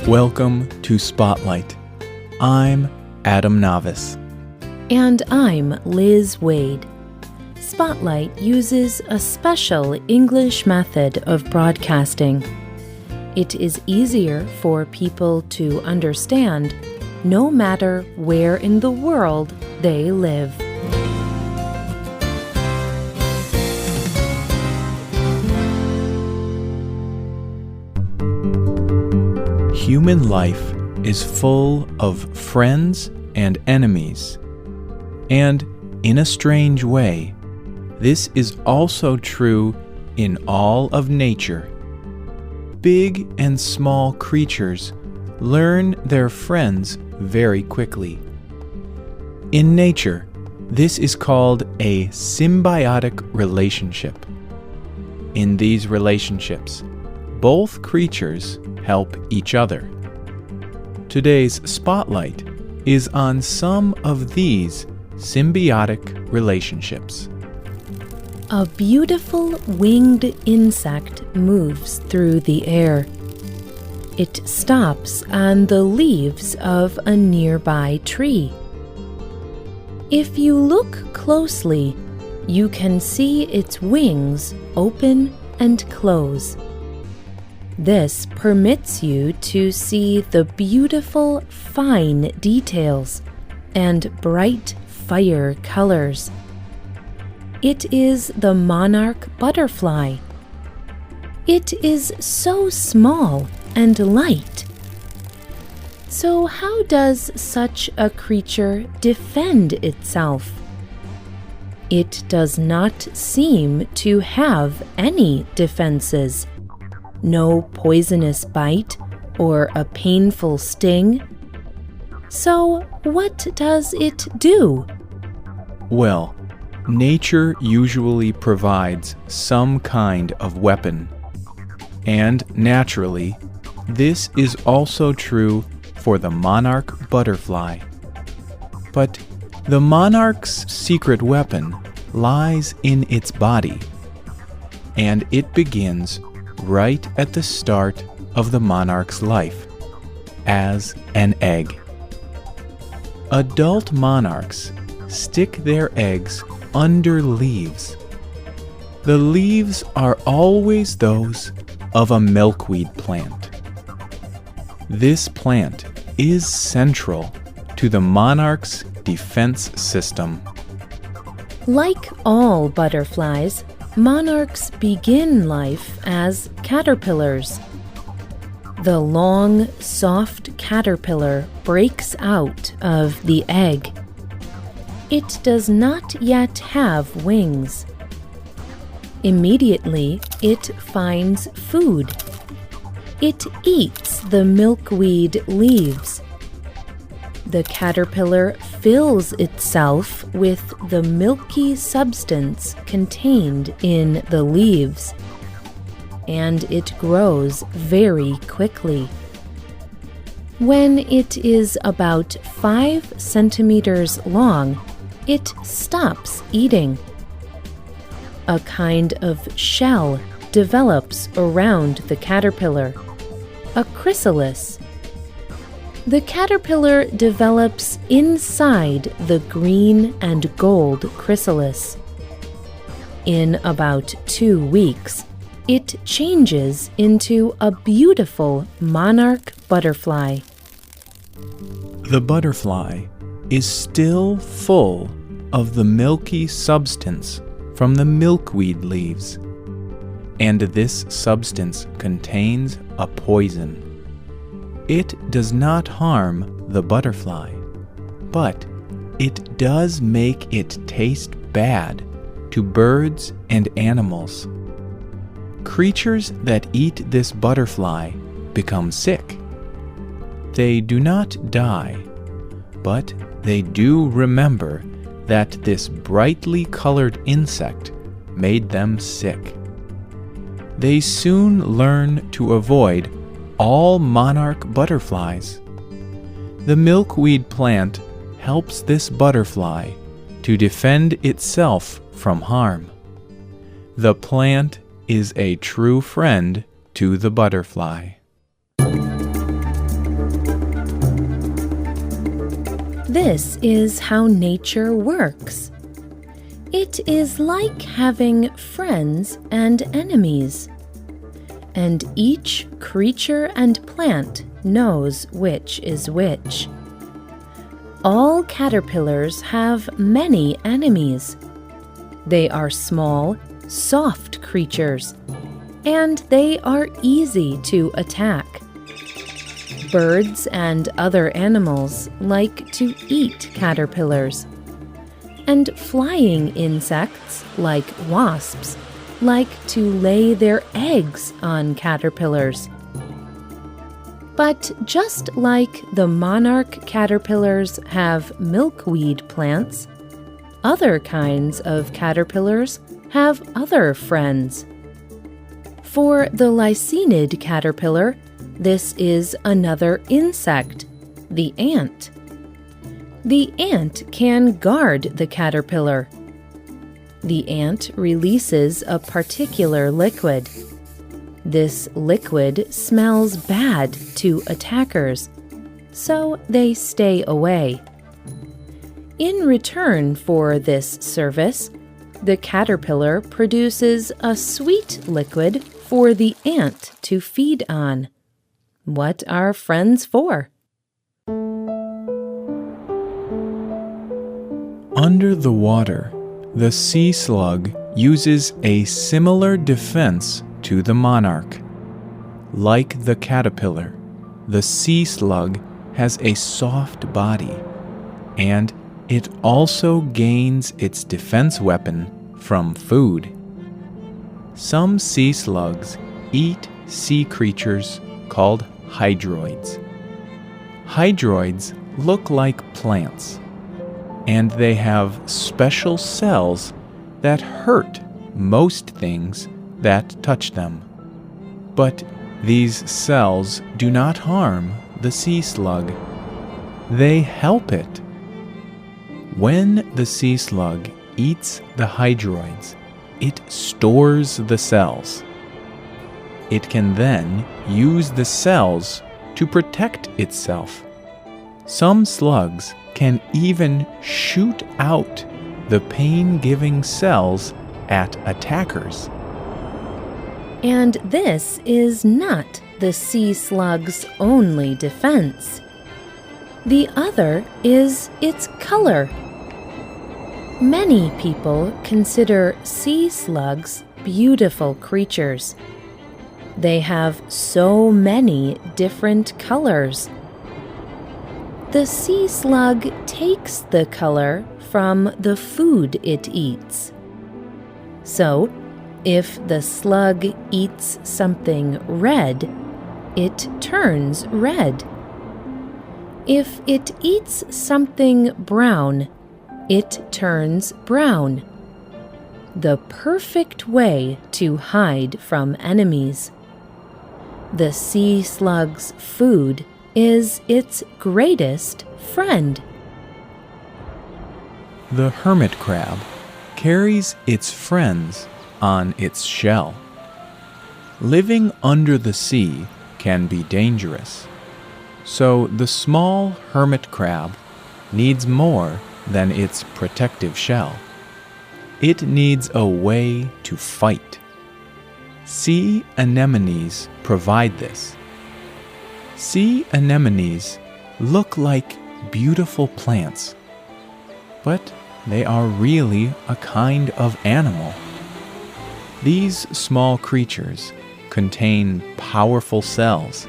Welcome to Spotlight. I'm Adam Navis. And I'm Liz Waid. Spotlight uses a special English method of broadcasting. It is easier for people to understand no matter where in the world they live. Human life is full of friends and enemies. And in a strange way, this is also true in all of nature. Big and small creatures learn their friends very quickly. In nature, this is called a symbiotic relationship. In these relationships, both creatures help each other. Today's spotlight is on some of these symbiotic relationships. A beautiful winged insect moves through the air. It stops on the leaves of a nearby tree. If you look closely, you can see its wings open and close. This permits you to see the beautiful, fine details and bright fire colors. It is the Monarch Butterfly. It is so small and light. So how does such a creature defend itself? It does not seem to have any defenses. No poisonous bite or a painful sting. So what does it do? Well, nature usually provides some kind of weapon. And naturally, this is also true for the monarch butterfly. But the monarch's secret weapon lies in its body, and it begins right at the start of the monarch's life, as an egg. Adult monarchs stick their eggs under leaves. The leaves are always those of a milkweed plant. This plant is central to the monarch's defense system. Like all butterflies, monarchs begin life as caterpillars. The long, soft caterpillar breaks out of the egg. It does not yet have wings. Immediately, it finds food. It eats the milkweed leaves. The caterpillar fills itself with the milky substance contained in the leaves, and it grows very quickly. When it is about 5 centimeters long, it stops eating. A kind of shell develops around the caterpillar, a chrysalis. The caterpillar develops inside the green and gold chrysalis. In about 2 weeks, it changes into a beautiful monarch butterfly. The butterfly is still full of the milky substance from the milkweed leaves, and this substance contains a poison. It does not harm the butterfly, but it does make it taste bad to birds and animals. Creatures that eat this butterfly become sick. They do not die, but they do remember that this brightly colored insect made them sick. They soon learn to avoid all monarch butterflies. The milkweed plant helps this butterfly to defend itself from harm. The plant is a true friend to the butterfly. This is how nature works. It is like having friends and enemies, and each creature and plant knows which is which. All caterpillars have many enemies. They are small, soft creatures, and they are easy to attack. Birds and other animals like to eat caterpillars, and flying insects, like wasps, like to lay their eggs on caterpillars. But just like the monarch caterpillars have milkweed plants, other kinds of caterpillars have other friends. For the lycaenid caterpillar, this is another insect, the ant. The ant can guard the caterpillar. The ant releases a particular liquid. This liquid smells bad to attackers, so they stay away. In return for this service, the caterpillar produces a sweet liquid for the ant to feed on. What are friends for? Under the water, the sea slug uses a similar defense to the monarch. Like the caterpillar, the sea slug has a soft body, and it also gains its defense weapon from food. Some sea slugs eat sea creatures called hydroids. Hydroids look like plants, and they have special cells that hurt most things that touch them. But these cells do not harm the sea slug. They help it. When the sea slug eats the hydroids, it stores the cells. It can then use the cells to protect itself. Some slugs can even shoot out the pain-giving cells at attackers. And this is not the sea slug's only defense. The other is its color. Many people consider sea slugs beautiful creatures. They have so many different colors. The sea slug takes the color from the food it eats. So, if the slug eats something red, it turns red. If it eats something brown, it turns brown. The perfect way to hide from enemies. The sea slug's food is its greatest friend. The hermit crab carries its friends on its shell. Living under the sea can be dangerous, so the small hermit crab needs more than its protective shell. It needs a way to fight. Sea anemones provide this. Sea anemones look like beautiful plants, but they are really a kind of animal. These small creatures contain powerful cells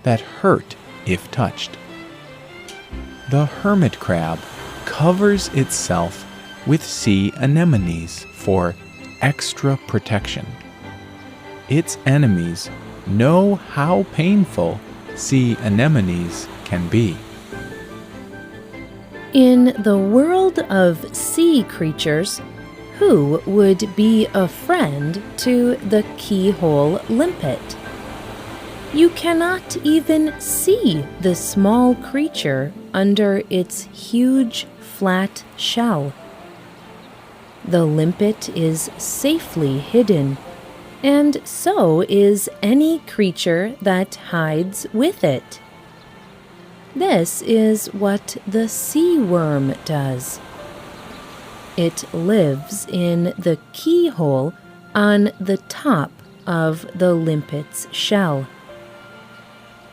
that hurt if touched. The hermit crab covers itself with sea anemones for extra protection. Its enemies know how painful sea anemones can be. In the world of sea creatures, who would be a friend to the keyhole limpet? You cannot even see the small creature under its huge flat shell. The limpet is safely hidden, and so is any creature that hides with it. This is what the sea worm does. It lives in the keyhole on the top of the limpet's shell.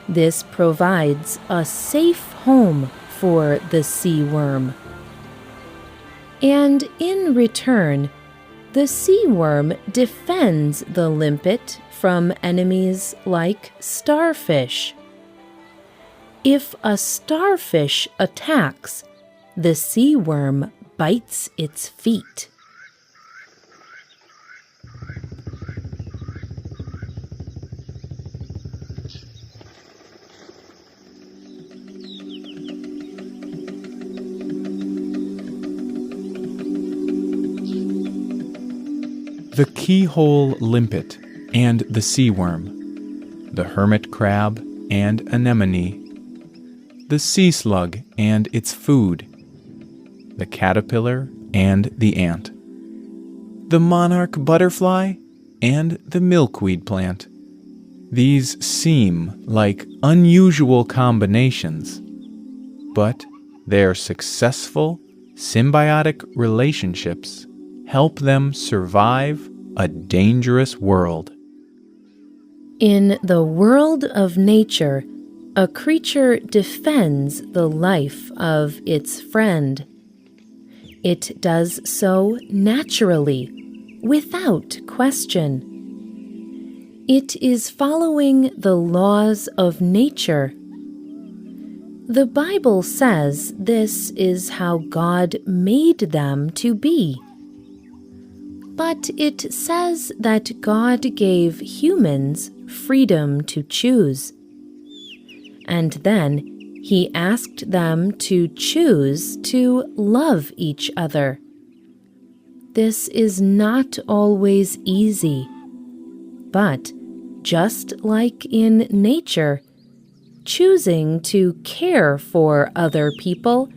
This provides a safe home for the sea worm. And in return, the sea worm defends the limpet from enemies like starfish. If a starfish attacks, the sea worm bites its feet. The keyhole limpet and the sea worm, the hermit crab and anemone, the sea slug and its food, the caterpillar and the ant, the monarch butterfly and the milkweed plant. These seem like unusual combinations, but their successful symbiotic relationships help them survive a dangerous world. In the world of nature, a creature defends the life of its friend. It does so naturally, without question. It is following the laws of nature. The Bible says this is how God made them to be. But it says that God gave humans freedom to choose. And then He asked them to choose to love each other. This is not always easy. But just like in nature, choosing to care for other people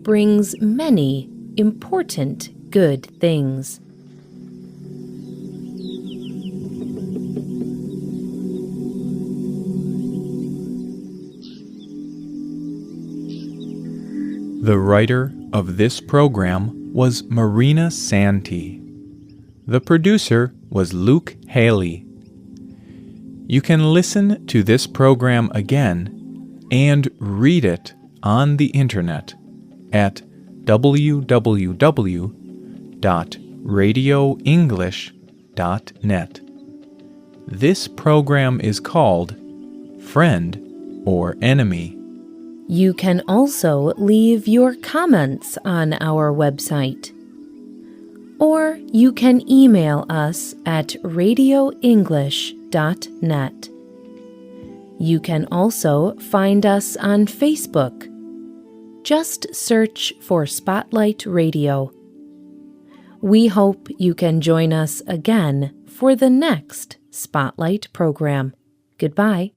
brings many important good things. The writer of this program was Marina Santee. The producer was Luke Haley. You can listen to this program again and read it on the internet at www.radioenglish.net. This program is called Friend or Enemy. You can also leave your comments on our website. Or you can email us at radioenglish.net. You can also find us on Facebook. Just search for Spotlight Radio. We hope you can join us again for the next Spotlight program. Goodbye.